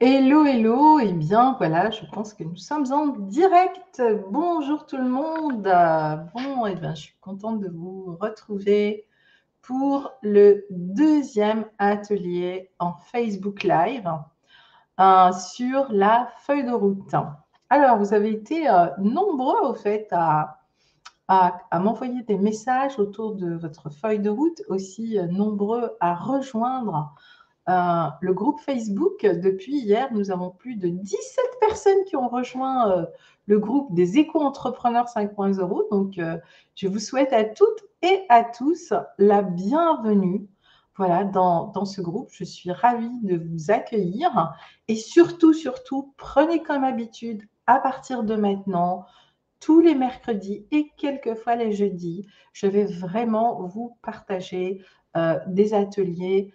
Hello, hello, et bien voilà, je pense que nous sommes en direct. Bonjour tout le monde. Bon, et bien je suis contente de vous retrouver pour le deuxième atelier en Facebook Live sur la feuille de route. Alors, vous avez été nombreux au fait à m'envoyer des messages autour de votre feuille de route, aussi nombreux à rejoindre le groupe Facebook. Depuis hier, nous avons plus de 17 personnes qui ont rejoint le groupe des éco-entrepreneurs 5.0. Donc, je vous souhaite à toutes et à tous la bienvenue. Voilà, dans ce groupe, je suis ravie de vous accueillir et surtout, prenez comme habitude à partir de maintenant, tous les mercredis et quelquefois les jeudis, je vais vraiment vous partager des ateliers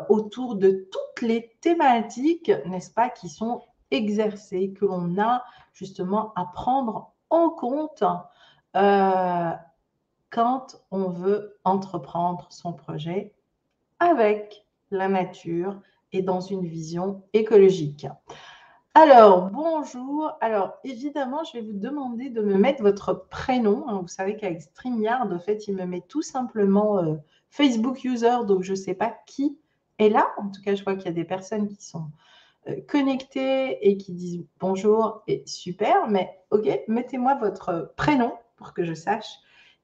autour de toutes les thématiques, n'est-ce pas, qui sont exercées, que l'on a justement à prendre en compte euh, quand on veut entreprendre son projet avec la nature et dans une vision écologique. Alors, bonjour. Alors, évidemment, je vais vous demander de me mettre votre prénom. Vous savez qu'avec StreamYard, en fait, il me met tout simplement Facebook User, donc je ne sais pas qui est là. En tout cas, je vois qu'il y a des personnes qui sont connectées et qui disent bonjour et super, mais ok, mettez-moi votre prénom pour que je sache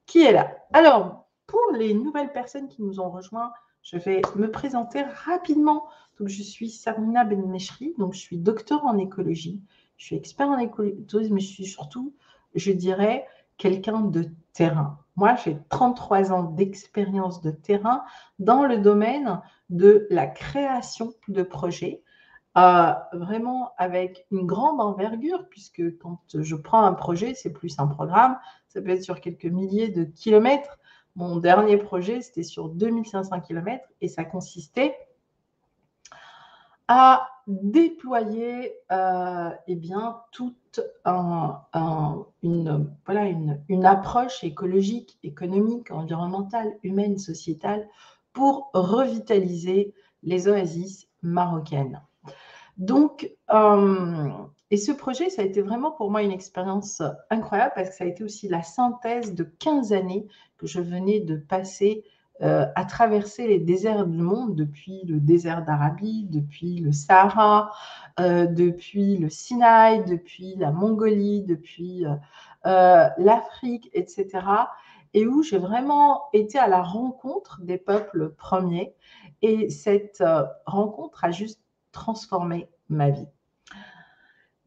qui est là. Alors, pour les nouvelles personnes qui nous ont rejoints, je vais me présenter rapidement. Donc, je suis Sarmina Benmechri, donc je suis docteur en écologie, je suis expert en écotourisme, mais je suis surtout, je dirais, quelqu'un de terrain. Moi, j'ai 33 ans d'expérience de terrain dans le domaine de la création de projets, vraiment avec une grande envergure, puisque quand je prends un projet, c'est plus un programme, ça peut être sur quelques milliers de kilomètres. Mon dernier projet, c'était sur 2500 kilomètres et ça consistait à déployer eh bien, toute une approche écologique, économique, environnementale, humaine, sociétale pour revitaliser les oasis marocaines. Donc, et ce projet, ça a été vraiment pour moi une expérience incroyable parce que ça a été aussi la synthèse de 15 années que je venais de passer à traverser les déserts du monde, depuis le désert d'Arabie, depuis le Sahara, depuis le Sinaï, depuis la Mongolie, depuis l'Afrique, etc. Et où j'ai vraiment été à la rencontre des peuples premiers. Et cette rencontre a juste transformé ma vie.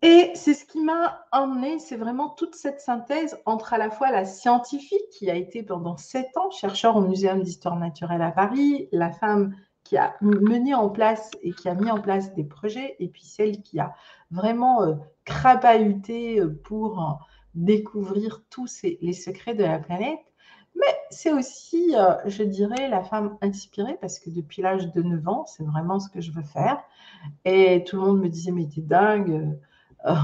Et c'est ce qui m'a emmené, c'est vraiment toute cette synthèse entre à la fois la scientifique qui a été pendant 7 ans chercheur au Muséum d'histoire naturelle à Paris, la femme qui a mené en place et qui a mis en place des projets, et puis celle qui a vraiment crapahuté pour découvrir tous les secrets de la planète. Mais c'est aussi, je dirais, la femme inspirée, parce que depuis l'âge de 9 ans, c'est vraiment ce que je veux faire. Et tout le monde me disait, mais t'es dingue, on ne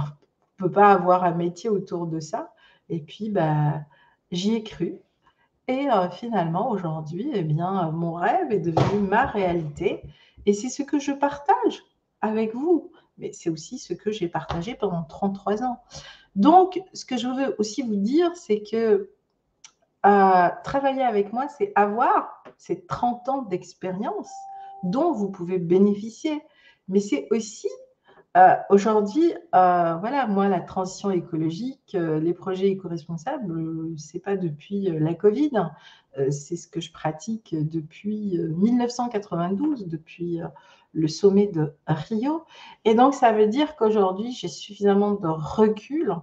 peut pas avoir un métier autour de ça. Et puis, bah, j'y ai cru. Et finalement, aujourd'hui, eh bien, mon rêve est devenu ma réalité. Et c'est ce que je partage avec vous. Mais c'est aussi ce que j'ai partagé pendant 33 ans. Donc, ce que je veux aussi vous dire, c'est que travailler avec moi, c'est avoir ces 30 ans d'expérience dont vous pouvez bénéficier. Mais c'est aussi aujourd'hui, voilà, moi, la transition écologique, les projets éco-responsables, c'est pas depuis la Covid, hein. C'est ce que je pratique depuis 1992, depuis le sommet de Rio. Et donc, ça veut dire qu'aujourd'hui, j'ai suffisamment de recul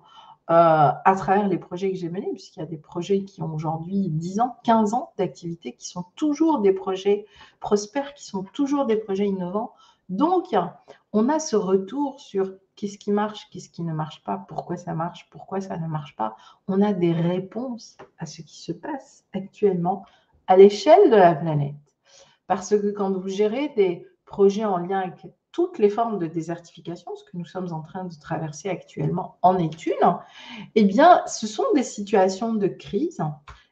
à travers les projets que j'ai menés, puisqu'il y a des projets qui ont aujourd'hui 10 ans, 15 ans d'activité, qui sont toujours des projets prospères, qui sont toujours des projets innovants. Donc, on a ce retour sur qu'est-ce qui marche, qu'est-ce qui ne marche pas, pourquoi ça marche, pourquoi ça ne marche pas. On a des réponses à ce qui se passe actuellement à l'échelle de la planète. Parce que quand vous gérez des projets en lien avec toutes les formes de désertification, ce que nous sommes en train de traverser actuellement en études, eh bien, ce sont des situations de crise.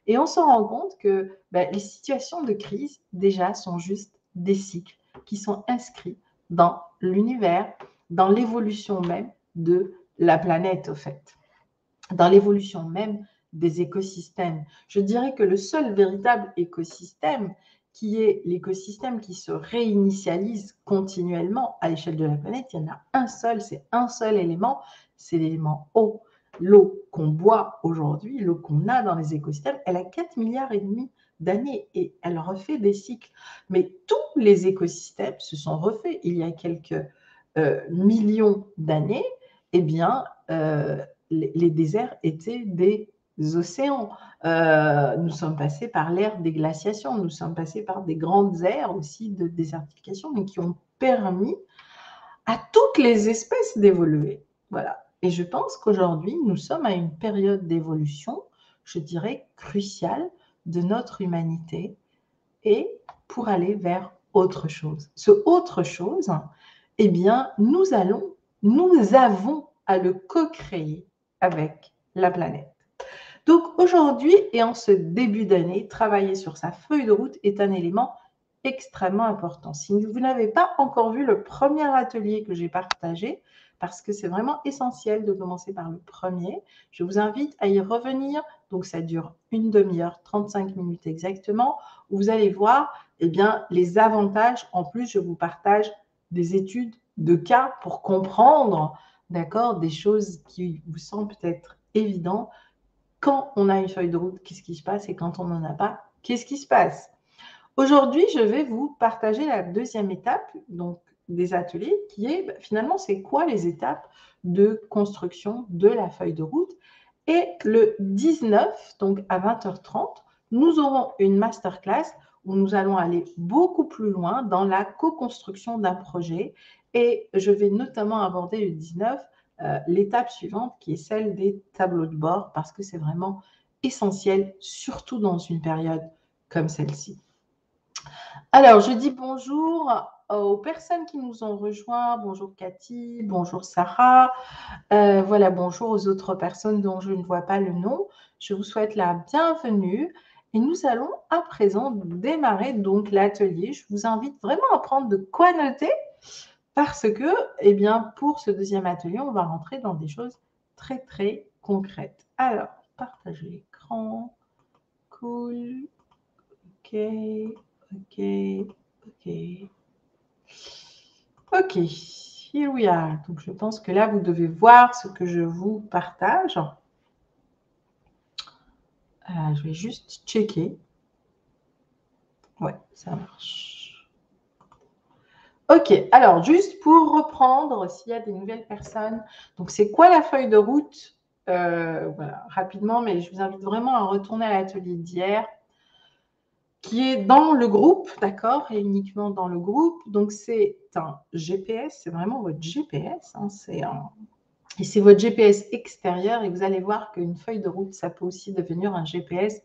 Et on se rend compte que les situations de crise, déjà, sont juste des cycles qui sont inscrits dans l'univers dans l'évolution même de la planète, au fait, dans l'évolution même des écosystèmes. Je dirais que le seul véritable écosystème, qui est l'écosystème qui se réinitialise continuellement à l'échelle de la planète, il y en a un seul, c'est un seul élément, c'est l'élément eau. L'eau qu'on boit aujourd'hui, l'eau qu'on a dans les écosystèmes, elle a 4,5 milliards d'années et elle refait des cycles. Mais tous les écosystèmes se sont refaits il y a quelques millions d'années. Eh bien, les déserts étaient des océans. Nous sommes passés par l'ère des glaciations, nous sommes passés par des grandes ères aussi de désertification, mais qui ont permis à toutes les espèces d'évoluer. Voilà. Et je pense qu'aujourd'hui, nous sommes à une période d'évolution, je dirais, cruciale de notre humanité et pour aller vers autre chose. Ce autre chose, eh bien, nous avons à le co-créer avec la planète. Donc aujourd'hui et en ce début d'année, travailler sur sa feuille de route est un élément extrêmement important. Si vous n'avez pas encore vu le premier atelier que j'ai partagé, parce que c'est vraiment essentiel de commencer par le premier, je vous invite à y revenir. Donc ça dure une demi-heure, 35 minutes exactement, où vous allez voir eh bien, les avantages. En plus, je vous partage des études de cas pour comprendre, d'accord, des choses qui vous semblent peut-être évidentes. Quand on a une feuille de route, qu'est-ce qui se passe? Et quand on n'en a pas, qu'est-ce qui se passe? Aujourd'hui, je vais vous partager la deuxième étape donc, des ateliers qui est finalement, c'est quoi les étapes de construction de la feuille de route? Et le 19, donc à 20h30, nous aurons une masterclass où nous allons aller beaucoup plus loin dans la co-construction d'un projet. Et je vais notamment aborder le 19 l'étape suivante qui est celle des tableaux de bord parce que c'est vraiment essentiel, surtout dans une période comme celle-ci. Alors, je dis bonjour aux personnes qui nous ont rejoints. Bonjour Cathy, bonjour Sarah. Voilà, bonjour aux autres personnes dont je ne vois pas le nom. Je vous souhaite la bienvenue et nous allons à présent démarrer donc l'atelier. Je vous invite vraiment à prendre de quoi noter parce que, eh bien, pour ce deuxième atelier, on va rentrer dans des choses très, très concrètes. Alors, partager l'écran. Cool. OK. OK. OK. OK. Here we are. Donc, je pense que là, vous devez voir ce que je vous partage. Je vais juste checker. Ouais, ça marche. OK. Alors, juste pour reprendre, s'il y a des nouvelles personnes. Donc, c'est quoi la feuille de route? Voilà, rapidement, mais je vous invite vraiment à retourner à l'atelier d'hier qui est dans le groupe, d'accord, et uniquement dans le groupe. Donc, c'est un GPS, c'est vraiment votre GPS. Hein, et c'est votre GPS extérieur. Et vous allez voir qu'une feuille de route, ça peut aussi devenir un GPS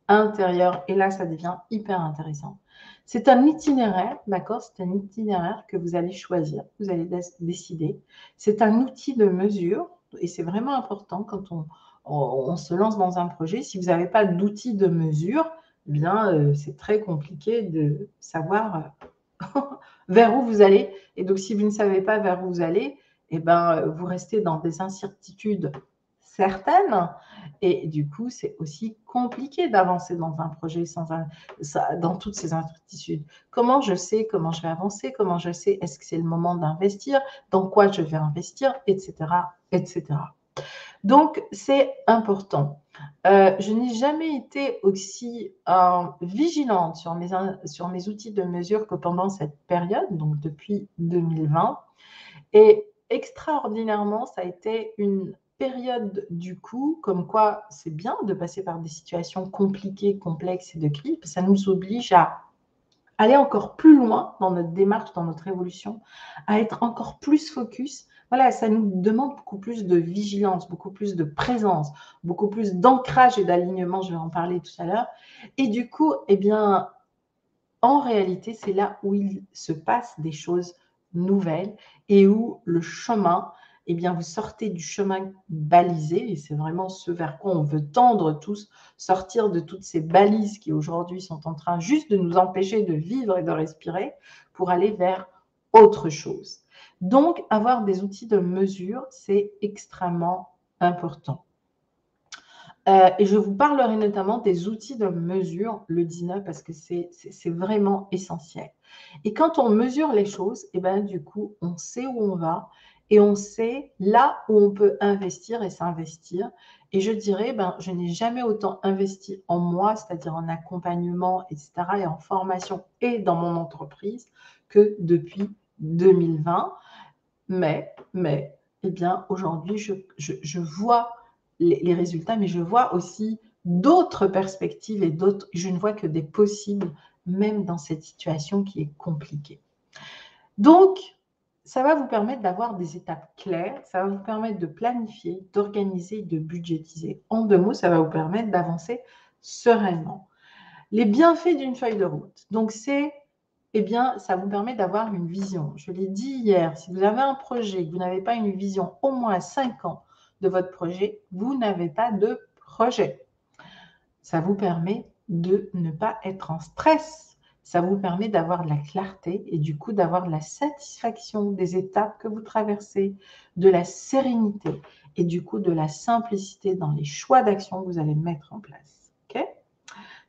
intérieur. Et là, ça devient hyper intéressant. C'est un itinéraire, d'accord? C'est un itinéraire que vous allez choisir, vous allez décider. C'est un outil de mesure. Et c'est vraiment important quand on se lance dans un projet. Si vous n'avez pas d'outil de mesure, eh bien, c'est très compliqué de savoir vers où vous allez. Et donc, si vous ne savez pas vers où vous allez, eh ben, vous restez dans des incertitudes certaines. Et du coup, c'est aussi compliqué d'avancer dans un projet dans toutes ces incertitudes. Comment je sais comment je vais avancer? Comment je sais est-ce que c'est le moment d'investir? Dans quoi je vais investir? Etc. etc. Donc, c'est important. Je n'ai jamais été aussi vigilante sur mes outils de mesure que pendant cette période, donc depuis 2020. Et extraordinairement, ça a été une période du coup, comme quoi c'est bien de passer par des situations compliquées, complexes et de crise. Ça nous oblige à aller encore plus loin dans notre démarche, dans notre évolution, à être encore plus focus. Voilà, ça nous demande beaucoup plus de vigilance, beaucoup plus de présence, beaucoup plus d'ancrage et d'alignement, je vais en parler tout à l'heure. Et du coup, eh bien, en réalité, c'est là où il se passe des choses nouvelles et où le chemin, eh bien, vous sortez du chemin balisé, et c'est vraiment ce vers quoi on veut tendre tous, sortir de toutes ces balises qui aujourd'hui sont en train juste de nous empêcher de vivre et de respirer pour aller vers autre chose. Donc, avoir des outils de mesure, c'est extrêmement important. Et je vous parlerai notamment des outils de mesure le 19 parce que c'est vraiment essentiel. Et quand on mesure les choses, et ben, du coup, on sait où on va et on sait là où on peut investir et s'investir. Et je dirais, ben, je n'ai jamais autant investi en moi, c'est-à-dire en accompagnement, etc., et en formation et dans mon entreprise que depuis 2020. Mais eh bien, aujourd'hui, je vois les résultats, mais je vois aussi d'autres perspectives et d'autres, je ne vois que des possibles, même dans cette situation qui est compliquée. Donc, ça va vous permettre d'avoir des étapes claires, ça va vous permettre de planifier, d'organiser, de budgétiser. En 2 mots, ça va vous permettre d'avancer sereinement. Les bienfaits d'une feuille de route. Donc, eh bien, ça vous permet d'avoir une vision. Je l'ai dit hier, si vous avez un projet, que vous n'avez pas une vision au moins 5 ans de votre projet, vous n'avez pas de projet. Ça vous permet de ne pas être en stress. Ça vous permet d'avoir de la clarté et du coup d'avoir de la satisfaction des étapes que vous traversez, de la sérénité et du coup de la simplicité dans les choix d'action que vous allez mettre en place. OK ?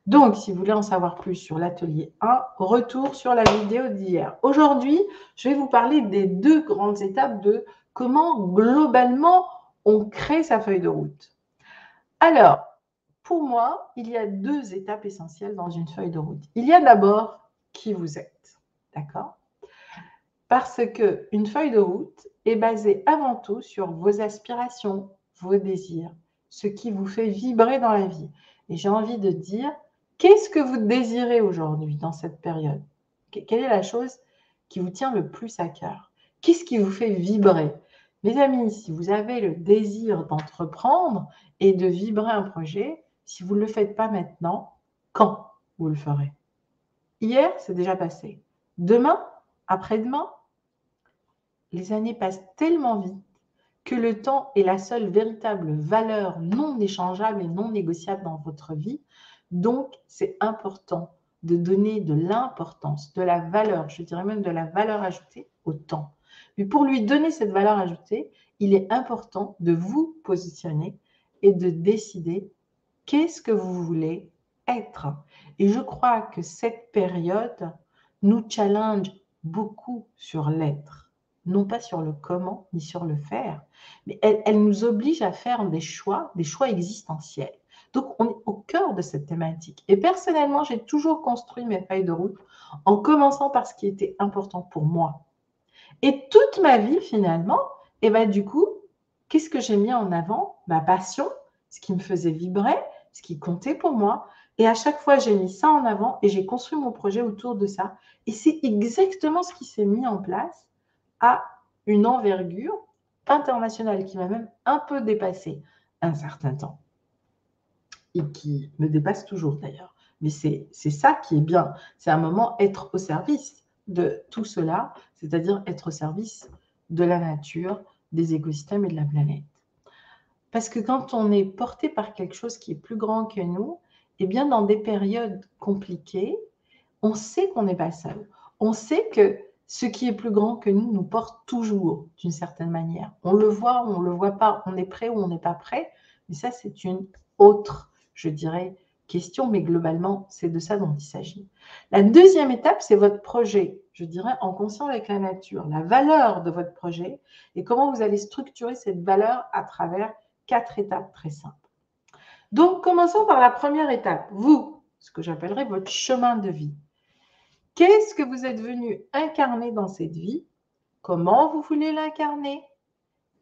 Donc, si vous voulez en savoir plus sur l'atelier 1, retour sur la vidéo d'hier. Aujourd'hui, je vais vous parler des 2 grandes étapes de comment globalement on crée sa feuille de route. Alors, pour moi, il y a 2 étapes essentielles dans une feuille de route. Il y a d'abord qui vous êtes, d'accord? Parce qu'une feuille de route est basée avant tout sur vos aspirations, vos désirs, ce qui vous fait vibrer dans la vie. Et j'ai envie de dire, qu'est-ce que vous désirez aujourd'hui dans cette période? Quelle est la chose qui vous tient le plus à cœur? Qu'est-ce qui vous fait vibrer? Mes amis, si vous avez le désir d'entreprendre et de vibrer un projet, si vous ne le faites pas maintenant, quand vous le ferez? Hier, c'est déjà passé. Demain? Après-demain? Les années passent tellement vite que le temps est la seule véritable valeur non échangeable et non négociable dans votre vie. Donc, c'est important de donner de l'importance, de la valeur, je dirais même de la valeur ajoutée au temps. Mais pour lui donner cette valeur ajoutée, il est important de vous positionner et de décider qu'est-ce que vous voulez être. Et je crois que cette période nous challenge beaucoup sur l'être, non pas sur le comment ni sur le faire, mais elle nous oblige à faire des choix existentiels. Donc, on est au cœur de cette thématique. Et personnellement, j'ai toujours construit mes feuilles de route en commençant par ce qui était important pour moi. Et toute ma vie, finalement, et ben, du coup, qu'est-ce que j'ai mis en avant? Ma passion, ce qui me faisait vibrer, ce qui comptait pour moi. Et à chaque fois, j'ai mis ça en avant et j'ai construit mon projet autour de ça. Et c'est exactement ce qui s'est mis en place à une envergure internationale qui m'a même un peu dépassé un certain temps et qui me dépasse toujours d'ailleurs. Mais c'est ça qui est bien. C'est un moment être au service de tout cela, c'est-à-dire être au service de la nature, des écosystèmes et de la planète. Parce que quand on est porté par quelque chose qui est plus grand que nous, eh bien, dans des périodes compliquées, on sait qu'on n'est pas seul. On sait que ce qui est plus grand que nous nous porte toujours, d'une certaine manière. On le voit ou on ne le voit pas, on est prêt ou on n'est pas prêt, mais ça, c'est une autre, je dirais, question, mais globalement, c'est de ça dont il s'agit. La deuxième étape, c'est votre projet, je dirais, en conscience avec la nature, la valeur de votre projet et comment vous allez structurer cette valeur à travers 4 étapes très simples. Donc, commençons par la première étape, vous, ce que j'appellerais votre chemin de vie. Qu'est-ce que vous êtes venu incarner dans cette vie? Comment vous voulez l'incarner?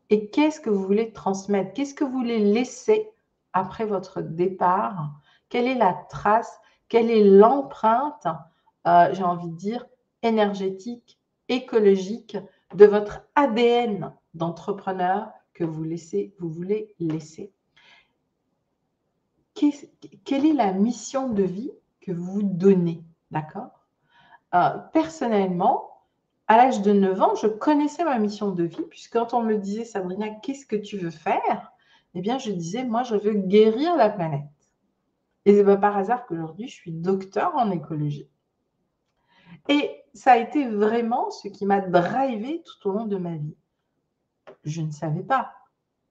Et qu'est-ce que vous voulez transmettre? Qu'est-ce que vous voulez laisser après votre départ? Quelle est la trace? Quelle est l'empreinte, j'ai envie de dire, énergétique, écologique de votre ADN d'entrepreneur que vous voulez laisser? Quelle est la mission de vie que vous vous donnez? D'accord? Personnellement, à l'âge de 9 ans, je connaissais ma mission de vie, puisque quand on me disait, Sabrina, qu'est-ce que tu veux faire? Eh bien, je disais, moi, je veux guérir la planète. Et c'est pas par hasard qu'aujourd'hui, je suis docteur en écologie. Et ça a été vraiment ce qui m'a drivé tout au long de ma vie. Je ne savais pas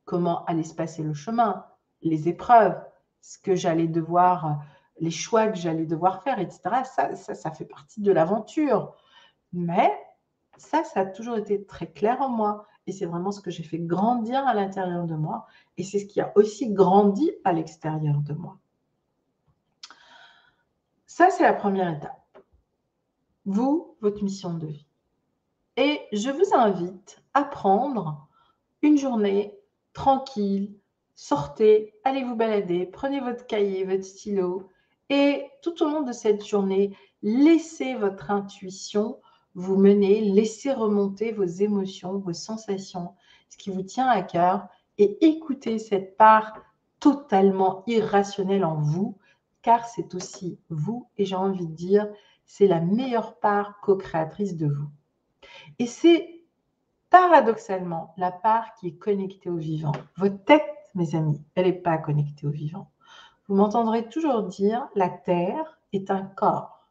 comment allait se passer le chemin, les épreuves, ce que j'allais devoir, les choix que j'allais devoir faire, etc. Ça fait partie de l'aventure. Mais ça a toujours été très clair en moi. Et c'est vraiment ce que j'ai fait grandir à l'intérieur de moi. Et c'est ce qui a aussi grandi à l'extérieur de moi. Ça, c'est la première étape. Vous, votre mission de vie. Et je vous invite à prendre une journée tranquille, sortez, allez vous balader, prenez votre cahier, votre stylo et tout au long de cette journée, laissez votre intuition vous mener, laissez remonter vos émotions, vos sensations, ce qui vous tient à cœur et écoutez cette part totalement irrationnelle en vous, car c'est aussi vous et j'ai envie de dire, c'est la meilleure part co-créatrice de vous. Et c'est paradoxalement la part qui est connectée au vivant. Votre tête, mes amis, elle n'est pas connectée au vivant. Vous m'entendrez toujours dire, la Terre est un corps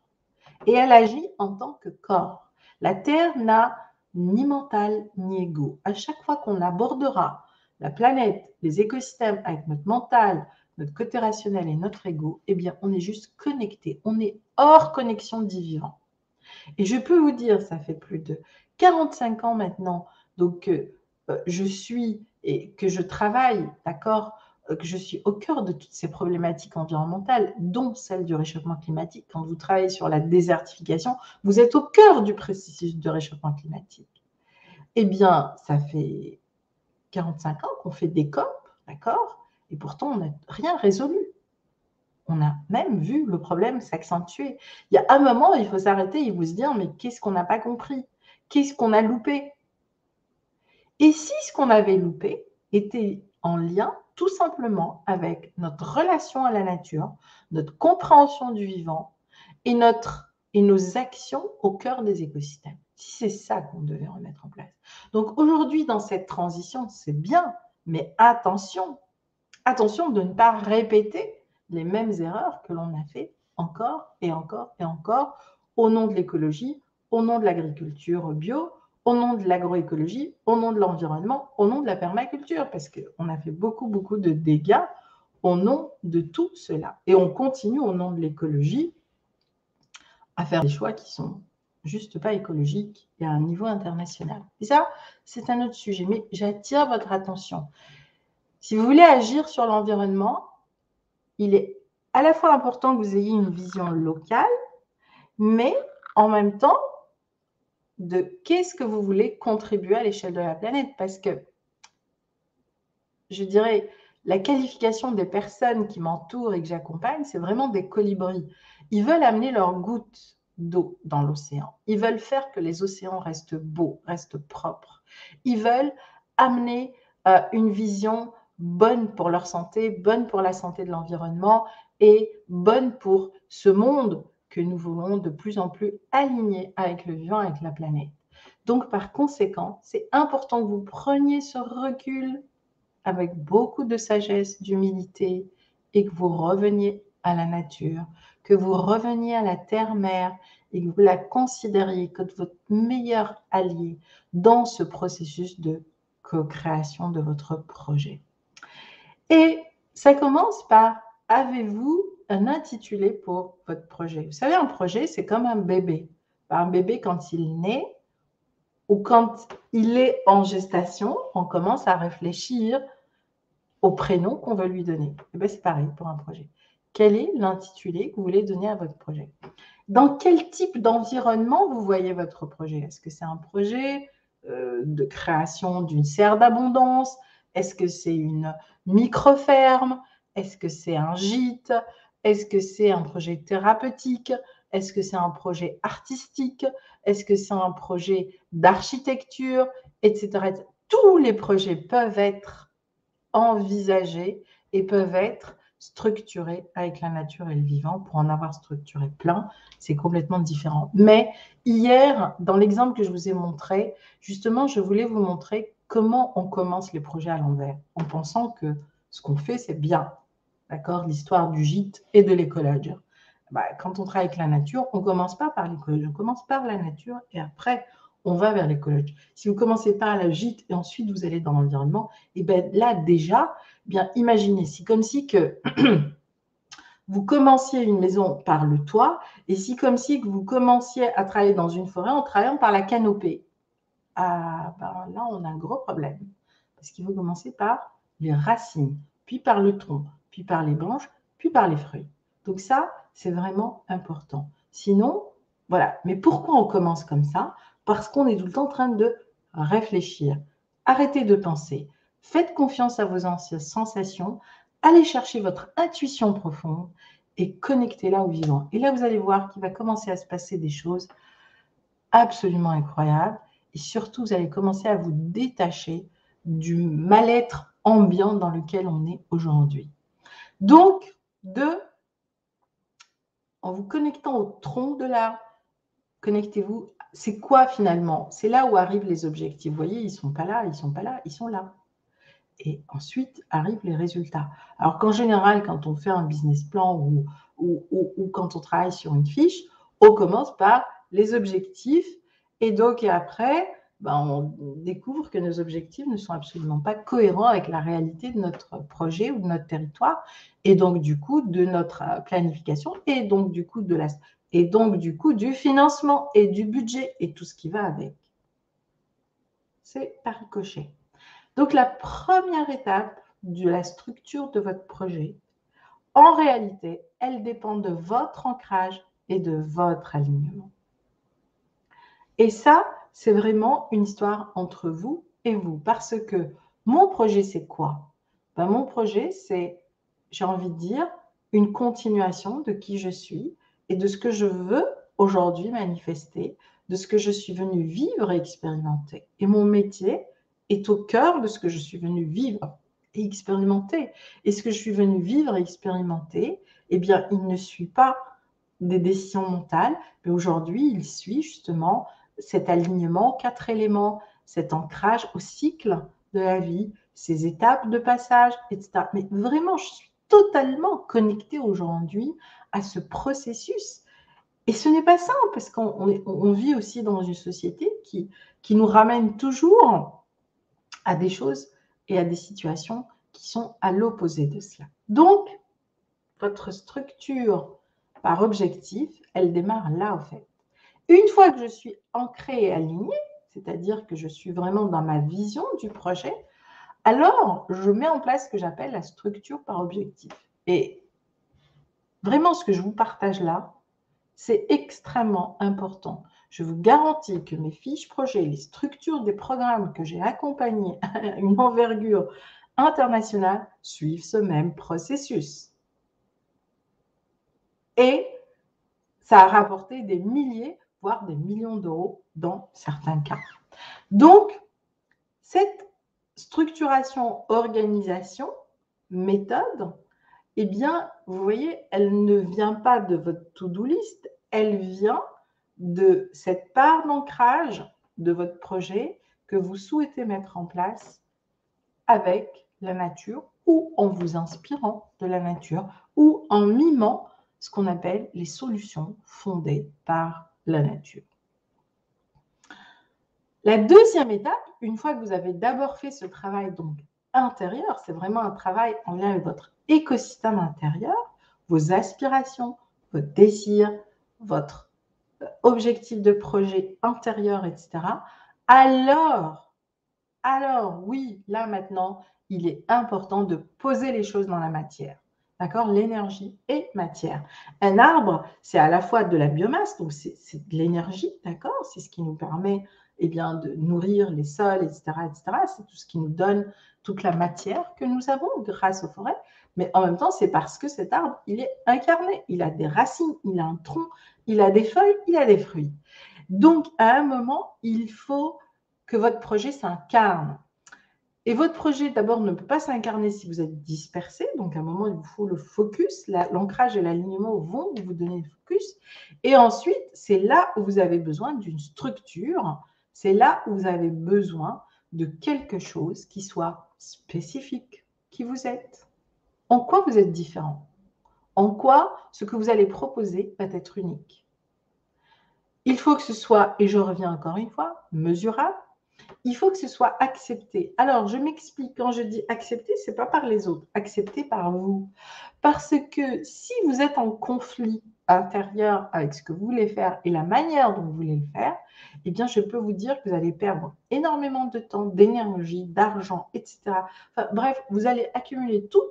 et elle agit en tant que corps. La Terre n'a ni mental ni ego. À chaque fois qu'on abordera la planète, les écosystèmes avec notre mental, notre côté rationnel et notre ego, eh bien, on est juste connecté. On est hors connexion du vivant. Et je peux vous dire, ça fait plus de 45 ans maintenant, donc je suis et que je travaille, d'accord, que je suis au cœur de toutes ces problématiques environnementales, dont celle du réchauffement climatique. Quand vous travaillez sur la désertification, vous êtes au cœur du processus de réchauffement climatique. Eh bien, ça fait 45 ans qu'on fait des COP, d'accord, et pourtant on n'a rien résolu. On a même vu le problème s'accentuer. Il y a un moment, il faut s'arrêter et vous se dire, mais qu'est-ce qu'on n'a pas compris? Qu'est-ce qu'on a loupé? Et si ce qu'on avait loupé était en lien tout simplement avec notre relation à la nature, notre compréhension du vivant et nos actions au cœur des écosystèmes. Si c'est ça qu'on devait remettre en place. Donc aujourd'hui, dans cette transition, c'est bien, mais attention, attention de ne pas répéter les mêmes erreurs que l'on a fait encore et encore et encore au nom de l'écologie, au nom de l'agriculture bio, au nom de l'agroécologie, au nom de l'environnement, au nom de la permaculture, parce qu'on a fait beaucoup, beaucoup de dégâts au nom de tout cela. Et on continue au nom de l'écologie à faire des choix qui sont juste pas écologiques et à un niveau international. Et ça, c'est un autre sujet, mais j'attire votre attention. Si vous voulez agir sur l'environnement, il est à la fois important que vous ayez une vision locale, mais en même temps, de qu'est-ce que vous voulez contribuer à l'échelle de la planète. Parce que, je dirais, la qualification des personnes qui m'entourent et que j'accompagne, c'est vraiment des colibris. Ils veulent amener leur goutte d'eau dans l'océan. Ils veulent faire que les océans restent beaux, restent propres. Ils veulent amener une vision bonne pour leur santé, bonne pour la santé de l'environnement et bonne pour ce monde que nous voulons de plus en plus aligné avec le vivant, avec la planète. Donc, par conséquent, c'est important que vous preniez ce recul avec beaucoup de sagesse, d'humilité et que vous reveniez à la nature, que vous reveniez à la terre-mère et que vous la considériez comme votre meilleur allié dans ce processus de co-création de votre projet. Et ça commence par, avez-vous un intitulé pour votre projet? Vous savez, un projet, c'est comme un bébé. Un bébé, quand il naît ou quand il est en gestation, on commence à réfléchir au prénom qu'on veut lui donner. Et bien, c'est pareil pour un projet. Quel est l'intitulé que vous voulez donner à votre projet? Dans quel type d'environnement vous voyez votre projet? Est-ce que c'est un projet de création d'une serre d'abondance? Est-ce que c'est une micro-ferme? Est-ce que c'est un gîte? Est-ce que c'est un projet thérapeutique? Est-ce que c'est un projet artistique? Est-ce que c'est un projet d'architecture, etc. Tous les projets peuvent être envisagés et peuvent être structurés avec la nature et le vivant. Pour en avoir structuré plein, c'est complètement différent. Mais hier, dans l'exemple que je vous ai montré, justement, je voulais vous montrer comment on commence les projets à l'envers, en pensant que ce qu'on fait, c'est bien. D'accord? L'histoire du gîte et de l'écologe. Quand on travaille avec la nature, on ne commence pas par l'écologie, on commence par la nature et après, on va vers l'écologie. Si vous commencez par la gîte et ensuite vous allez dans l'environnement, et bien là déjà, bien imaginez, c'est comme si que vous commenciez une maison par le toit et si comme si que vous commenciez à travailler dans une forêt en travaillant par la canopée. Ah, ben là, on a un gros problème parce qu'il faut commencer par les racines, puis par le tronc, puis par les branches, puis par les fruits. Donc ça, c'est vraiment important. Sinon, voilà. Mais pourquoi on commence comme ça? Parce qu'on est tout le temps en train de réfléchir. Arrêtez de penser. Faites confiance à vos sensations. Allez chercher votre intuition profonde et connectez-la au vivant. Et là, vous allez voir qu'il va commencer à se passer des choses absolument incroyables. Et surtout, vous allez commencer à vous détacher du mal-être ambiant dans lequel on est aujourd'hui. Donc, en vous connectant au tronc de l'arbre, connectez-vous. C'est quoi finalement? C'est là où arrivent les objectifs. Vous voyez, ils ne sont pas là, ils ne sont pas là, ils sont là. Et ensuite arrivent les résultats. Alors qu'en général, quand on fait un business plan ou quand on travaille sur une fiche, on commence par les objectifs. Et donc, et après, on découvre que nos objectifs ne sont absolument pas cohérents avec la réalité de notre projet ou de notre territoire, et donc du coup de notre planification, et donc du coup du financement et du budget et tout ce qui va avec. C'est par ricochet. Donc la première étape de la structure de votre projet, en réalité, elle dépend de votre ancrage et de votre alignement. Et ça, c'est vraiment une histoire entre vous et vous. Parce que mon projet, c'est quoi? Mon projet, c'est, j'ai envie de dire, une continuation de qui je suis et de ce que je veux aujourd'hui manifester, de ce que je suis venue vivre et expérimenter. Et mon métier est au cœur de ce que je suis venue vivre et expérimenter. Et ce que je suis venue vivre et expérimenter, eh bien, il ne suit pas des décisions mentales, mais aujourd'hui, il suit justement cet alignement, 4 éléments, cet ancrage au cycle de la vie, ces étapes de passage, etc. Mais vraiment, je suis totalement connectée aujourd'hui à ce processus. Et ce n'est pas simple, parce qu'on vit aussi dans une société qui nous ramène toujours à des choses et à des situations qui sont à l'opposé de cela. Donc, votre structure par objectif, elle démarre là, en fait. Une fois que je suis ancrée et alignée, c'est-à-dire que je suis vraiment dans ma vision du projet, alors je mets en place ce que j'appelle la structure par objectif. Et vraiment, ce que je vous partage là, c'est extrêmement important. Je vous garantis que mes fiches projets, les structures des programmes que j'ai accompagnés à une envergure internationale suivent ce même processus. Et ça a rapporté des milliers, voire des millions d'euros dans certains cas. Donc, cette structuration, organisation, méthode, eh bien, vous voyez, elle ne vient pas de votre to-do list, elle vient de cette part d'ancrage de votre projet que vous souhaitez mettre en place avec la nature ou en vous inspirant de la nature ou en mimant ce qu'on appelle les solutions fondées par la nature. La deuxième étape, une fois que vous avez d'abord fait ce travail donc intérieur, c'est vraiment un travail en lien avec votre écosystème intérieur, vos aspirations, vos désirs, votre objectif de projet intérieur, etc. Alors oui, là maintenant, il est important de poser les choses dans la matière. D'accord? L'énergie est matière. Un arbre, c'est à la fois de la biomasse, donc c'est de l'énergie, d'accord? C'est ce qui nous permet de nourrir les sols, etc., etc. C'est tout ce qui nous donne toute la matière que nous avons grâce aux forêts. Mais en même temps, c'est parce que cet arbre, il est incarné. Il a des racines, il a un tronc, il a des feuilles, il a des fruits. Donc, à un moment, il faut que votre projet s'incarne. Et votre projet, d'abord, ne peut pas s'incarner si vous êtes dispersé. Donc, à un moment, il vous faut le focus. L'ancrage et l'alignement vont vous donner le focus. Et ensuite, c'est là où vous avez besoin d'une structure. C'est là où vous avez besoin de quelque chose qui soit spécifique, qui vous êtes. En quoi vous êtes différent? en quoi ce que vous allez proposer va être unique. Il faut que ce soit, et je reviens encore une fois, mesurable. Il faut que ce soit accepté. Alors, je m'explique, quand je dis accepté, ce n'est pas par les autres, accepté par vous. Parce que si vous êtes en conflit intérieur avec ce que vous voulez faire et la manière dont vous voulez le faire, eh bien, je peux vous dire que vous allez perdre énormément de temps, d'énergie, d'argent, etc. Enfin, bref, vous allez accumuler toutes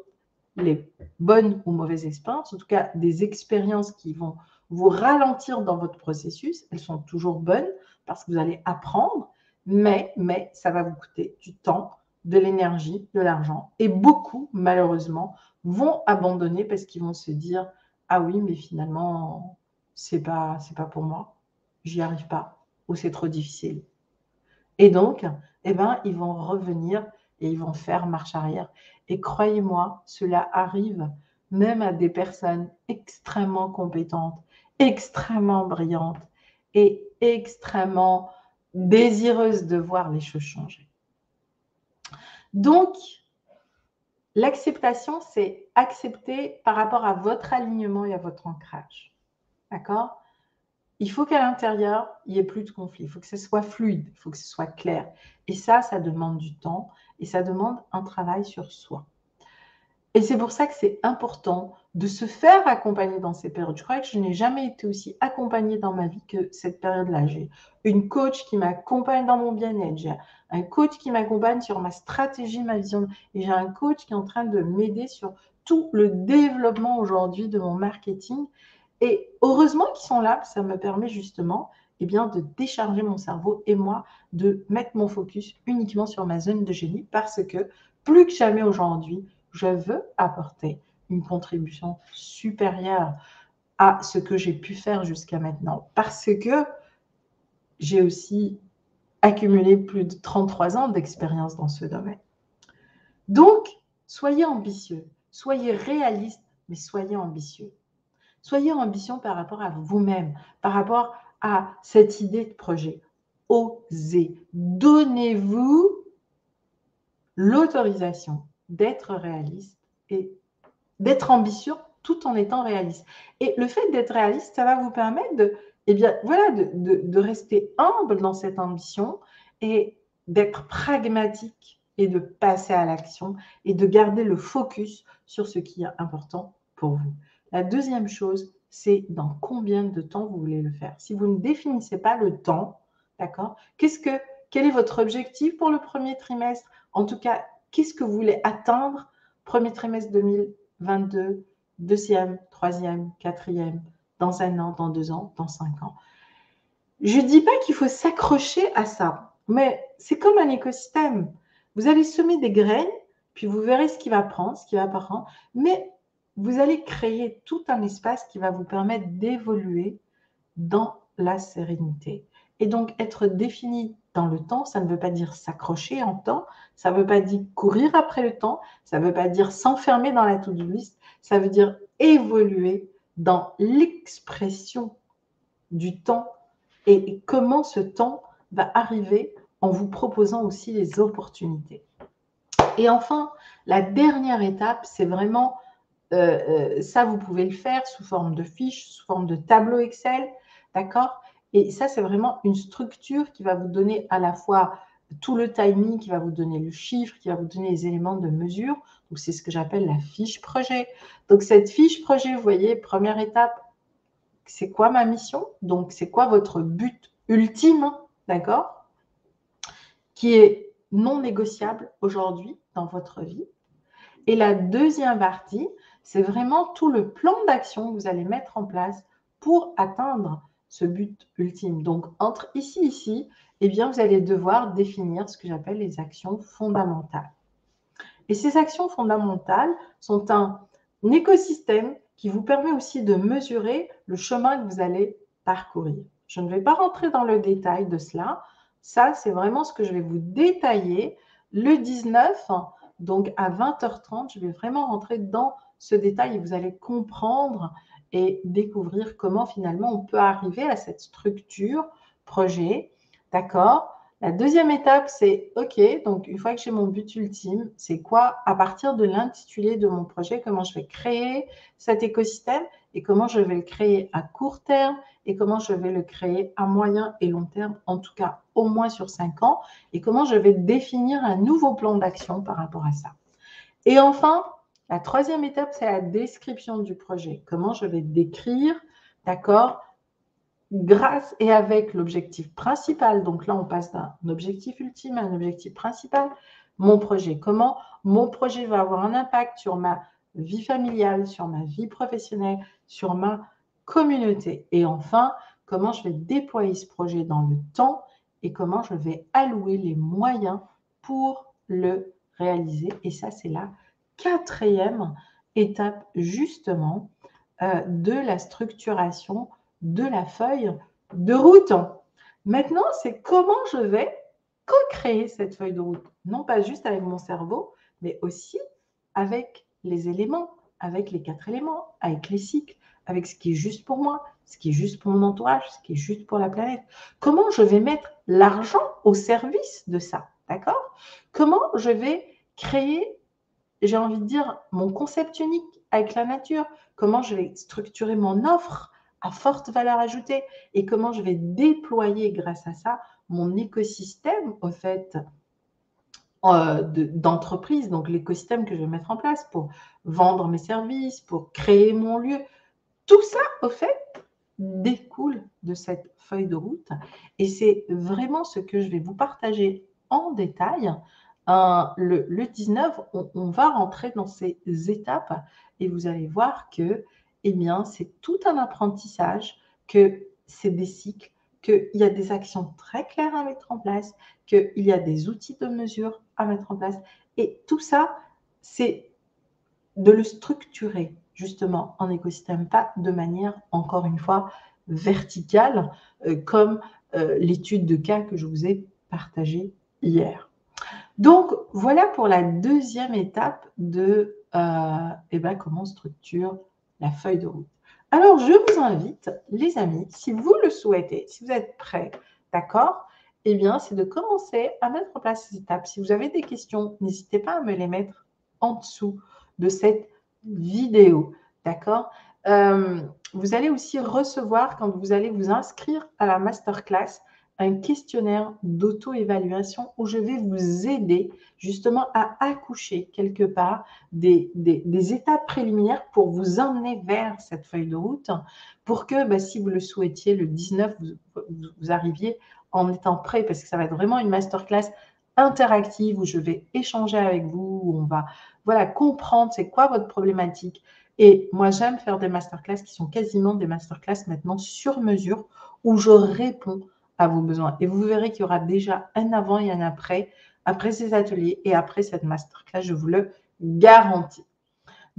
les bonnes ou mauvaises expériences, en tout cas des expériences qui vont vous ralentir dans votre processus. Elles sont toujours bonnes parce que vous allez apprendre, mais ça va vous coûter du temps, de l'énergie, de l'argent. Et beaucoup, malheureusement, vont abandonner parce qu'ils vont se dire « Ah oui, mais finalement, c'est pas pour moi, j'y arrive pas, ou c'est trop difficile. » Et donc, eh ben, ils vont revenir et ils vont faire marche arrière. Et croyez-moi, cela arrive même à des personnes extrêmement compétentes, extrêmement brillantes et extrêmement désireuses de voir les choses changer. Donc, l'acceptation, c'est accepter par rapport à votre alignement et à votre ancrage. D'accord ? Il faut qu'à l'intérieur, il n'y ait plus de conflit. Il faut que ce soit fluide, il faut que ce soit clair. Et ça demande du temps et ça demande un travail sur soi. Et c'est pour ça que c'est important de se faire accompagner dans ces périodes. Je crois que je n'ai jamais été aussi accompagnée dans ma vie que cette période-là. J'ai une coach qui m'accompagne dans mon bien-être. J'ai un coach qui m'accompagne sur ma stratégie, ma vision. Et j'ai un coach qui est en train de m'aider sur tout le développement aujourd'hui de mon marketing. Et heureusement qu'ils sont là, ça me permet justement de décharger mon cerveau et moi de mettre mon focus uniquement sur ma zone de génie parce que plus que jamais aujourd'hui, je veux apporter une contribution supérieure à ce que j'ai pu faire jusqu'à maintenant parce que j'ai aussi accumulé plus de 33 ans d'expérience dans ce domaine. Donc, soyez ambitieux, soyez réaliste, mais soyez ambitieux. Soyez ambitieux par rapport à vous-même, par rapport à cette idée de projet. Osez, donnez-vous l'autorisation d'être réaliste et d'être ambitieux tout en étant réaliste. Et le fait d'être réaliste, ça va vous permettre de rester humble dans cette ambition et d'être pragmatique et de passer à l'action et de garder le focus sur ce qui est important pour vous. La deuxième chose, c'est dans combien de temps vous voulez le faire. Si vous ne définissez pas le temps, d'accord, quel est votre objectif pour le premier trimestre? En tout cas, qu'est-ce que vous voulez atteindre premier trimestre 2022, deuxième, troisième, quatrième, dans 1 an, dans 2 ans, dans 5 ans? Je ne dis pas qu'il faut s'accrocher à ça, mais c'est comme un écosystème. Vous allez semer des graines, puis vous verrez ce qui va prendre, ce qui va pas prendre, mais vous allez créer tout un espace qui va vous permettre d'évoluer dans la sérénité. Et donc, être défini dans le temps, ça ne veut pas dire s'accrocher en temps, ça ne veut pas dire courir après le temps, ça ne veut pas dire s'enfermer dans la to-do list, ça veut dire évoluer dans l'expression du temps et comment ce temps va arriver en vous proposant aussi les opportunités. Et enfin, la dernière étape, c'est vraiment, ça vous pouvez le faire sous forme de fiches, sous forme de tableau Excel, d'accord? Et ça, c'est vraiment une structure qui va vous donner à la fois tout le timing, qui va vous donner le chiffre, qui va vous donner les éléments de mesure. Donc, c'est ce que j'appelle la fiche projet. Donc, cette fiche projet, vous voyez, première étape, c'est quoi ma mission? Donc, c'est quoi votre but ultime, d'accord? Qui est non négociable aujourd'hui dans votre vie. Et la deuxième partie, c'est vraiment tout le plan d'action que vous allez mettre en place pour atteindre ce but ultime. Donc, entre ici et ici, eh bien, vous allez devoir définir ce que j'appelle les actions fondamentales. Et ces actions fondamentales sont un écosystème qui vous permet aussi de mesurer le chemin que vous allez parcourir. Je ne vais pas rentrer dans le détail de cela. Ça, c'est vraiment ce que je vais vous détailler le 19, donc à 20h30. Je vais vraiment rentrer dans ce détail et vous allez comprendre et découvrir comment finalement on peut arriver à cette structure projet, d'accord, La deuxième étape, c'est OK, donc une fois que j'ai mon but ultime, c'est quoi à partir de l'intitulé de mon projet, comment je vais créer cet écosystème et comment je vais le créer à court terme et comment je vais le créer à moyen et long terme, en tout cas au moins sur 5 ans, et comment je vais définir un nouveau plan d'action par rapport à ça. Et enfin, la troisième étape, c'est la description du projet. Comment je vais décrire, d'accord, grâce et avec l'objectif principal. Donc là, on passe d'un objectif ultime à un objectif principal. Mon projet, comment mon projet va avoir un impact sur ma vie familiale, sur ma vie professionnelle, sur ma communauté. Et enfin, comment je vais déployer ce projet dans le temps et comment je vais allouer les moyens pour le réaliser. Et ça, c'est la quatrième étape, justement, de la structuration de la feuille de route. Maintenant, c'est comment je vais co-créer cette feuille de route. Non pas juste avec mon cerveau, mais aussi avec les éléments, avec les 4 éléments, avec les cycles, avec ce qui est juste pour moi, ce qui est juste pour mon entourage, ce qui est juste pour la planète. Comment je vais mettre l'argent au service de ça, d'accord? Comment je vais créer, j'ai envie de dire, mon concept unique avec la nature, comment je vais structurer mon offre à forte valeur ajoutée et comment je vais déployer grâce à ça mon écosystème, au fait, d'entreprise, donc l'écosystème que je vais mettre en place pour vendre mes services, pour créer mon lieu. Tout ça, au fait, découle de cette feuille de route et c'est vraiment ce que je vais vous partager en détail. Le 19, on va rentrer dans ces étapes et vous allez voir que, eh bien, c'est tout un apprentissage, que c'est des cycles, qu'il y a des actions très claires à mettre en place, qu'il y a des outils de mesure à mettre en place. Et tout ça, c'est de le structurer justement en écosystème, pas de manière, encore une fois, verticale, comme l'étude de cas que je vous ai partagée hier. Donc, voilà pour la deuxième étape de comment on structure la feuille de route. Alors, je vous invite, les amis, si vous le souhaitez, si vous êtes prêts, d'accord, eh bien, c'est de commencer à mettre en place ces étapes. Si vous avez des questions, n'hésitez pas à me les mettre en dessous de cette vidéo, d'accord. Vous allez aussi recevoir, quand vous allez vous inscrire à la masterclass, un questionnaire d'auto-évaluation où je vais vous aider justement à accoucher quelque part des étapes préliminaires pour vous emmener vers cette feuille de route pour que, si vous le souhaitiez, le 19, vous arriviez en étant prêt parce que ça va être vraiment une masterclass interactive où je vais échanger avec vous, où on va comprendre c'est quoi votre problématique. Et moi, j'aime faire des masterclass qui sont quasiment des masterclass maintenant sur mesure où je réponds à vos besoins. Et vous verrez qu'il y aura déjà un avant et un après ces ateliers et après cette masterclass, je vous le garantis.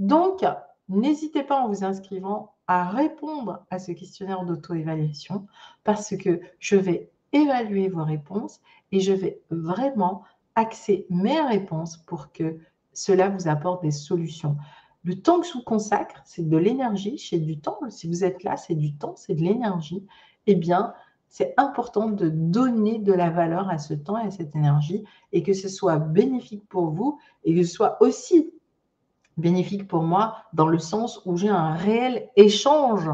Donc, n'hésitez pas en vous inscrivant à répondre à ce questionnaire d'auto-évaluation parce que je vais évaluer vos réponses et je vais vraiment axer mes réponses pour que cela vous apporte des solutions. Le temps que je vous consacre, c'est de l'énergie, c'est du temps. Si vous êtes là, c'est du temps, c'est de l'énergie. Eh bien, c'est important de donner de la valeur à ce temps et à cette énergie et que ce soit bénéfique pour vous et que ce soit aussi bénéfique pour moi dans le sens où j'ai un réel échange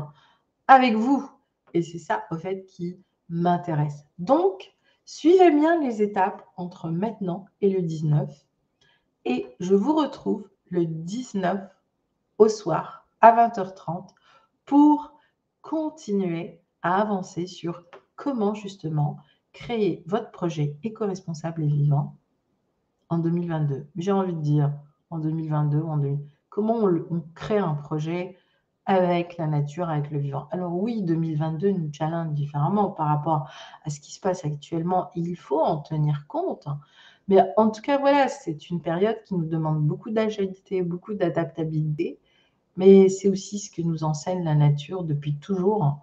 avec vous. Et c'est ça, au fait, qui m'intéresse. Donc, suivez bien les étapes entre maintenant et le 19. Et je vous retrouve le 19 au soir à 20h30 pour continuer à avancer sur comment justement créer votre projet éco-responsable et vivant en 2022. J'ai envie de dire en 2022, comment on crée un projet avec la nature, avec le vivant. Alors oui, 2022 nous challenge différemment par rapport à ce qui se passe actuellement. Il faut en tenir compte. Mais en tout cas, voilà, c'est une période qui nous demande beaucoup d'agilité, beaucoup d'adaptabilité. Mais c'est aussi ce que nous enseigne la nature depuis toujours.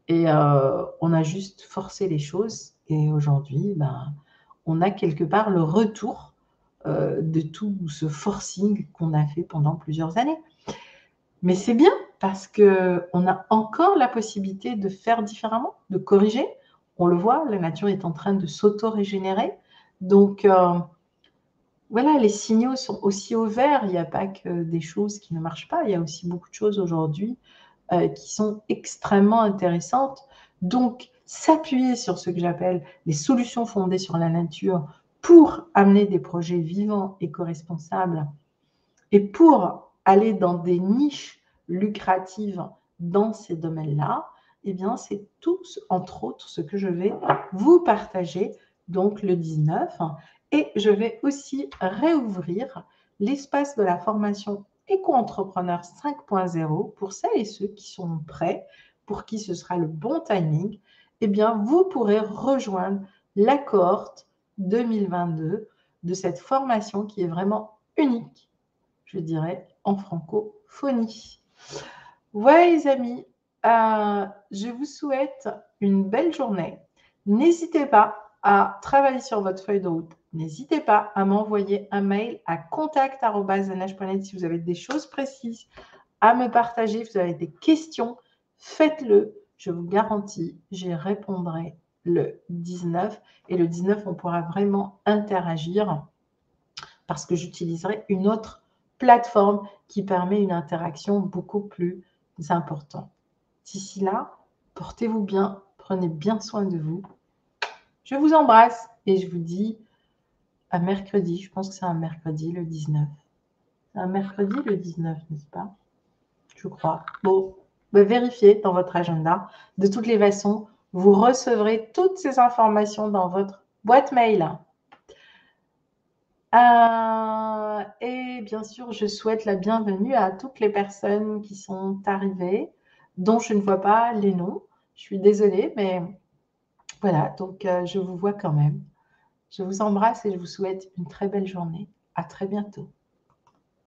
Et on a juste forcé les choses. Et aujourd'hui, on a quelque part le retour de tout ce forcing qu'on a fait pendant plusieurs années. Mais c'est bien parce qu'on a encore la possibilité de faire différemment, de corriger. on le voit, la nature est en train de s'auto-régénérer. Donc, voilà, les signaux sont aussi au vert. Il n'y a pas que des choses qui ne marchent pas. Il y a aussi beaucoup de choses aujourd'hui qui sont extrêmement intéressantes. Donc, s'appuyer sur ce que j'appelle les solutions fondées sur la nature pour amener des projets vivants, éco-responsables et pour aller dans des niches lucratives dans ces domaines-là, eh bien, c'est tout, entre autres, ce que je vais vous partager donc le 19. Et je vais aussi réouvrir l'espace de la formation Éco-entrepreneur 5.0 pour celles et ceux qui sont prêts, pour qui ce sera le bon timing. Eh bien, vous pourrez rejoindre la cohorte 2022 de cette formation qui est vraiment unique, je dirais, en francophonie. Voilà les amis, je vous souhaite une belle journée. N'hésitez pas à travailler sur votre feuille de route. N'hésitez pas à m'envoyer un mail à contact@nh.net si vous avez des choses précises à me partager, si vous avez des questions, faites-le. Je vous garantis, j'y répondrai le 19. Et le 19, on pourra vraiment interagir parce que j'utiliserai une autre plateforme qui permet une interaction beaucoup plus importante. D'ici là, portez-vous bien, prenez bien soin de vous. Je vous embrasse et je vous dis à mercredi. Je pense que c'est un mercredi, le 19. C'est un mercredi, le 19, n'est-ce pas? Je crois. Bon, vérifiez dans votre agenda. De toutes les façons, vous recevrez toutes ces informations dans votre boîte mail. Et bien sûr, je souhaite la bienvenue à toutes les personnes qui sont arrivées, dont je ne vois pas les noms. Je suis désolée, mais voilà, donc je vous vois quand même. Je vous embrasse et je vous souhaite une très belle journée. À très bientôt.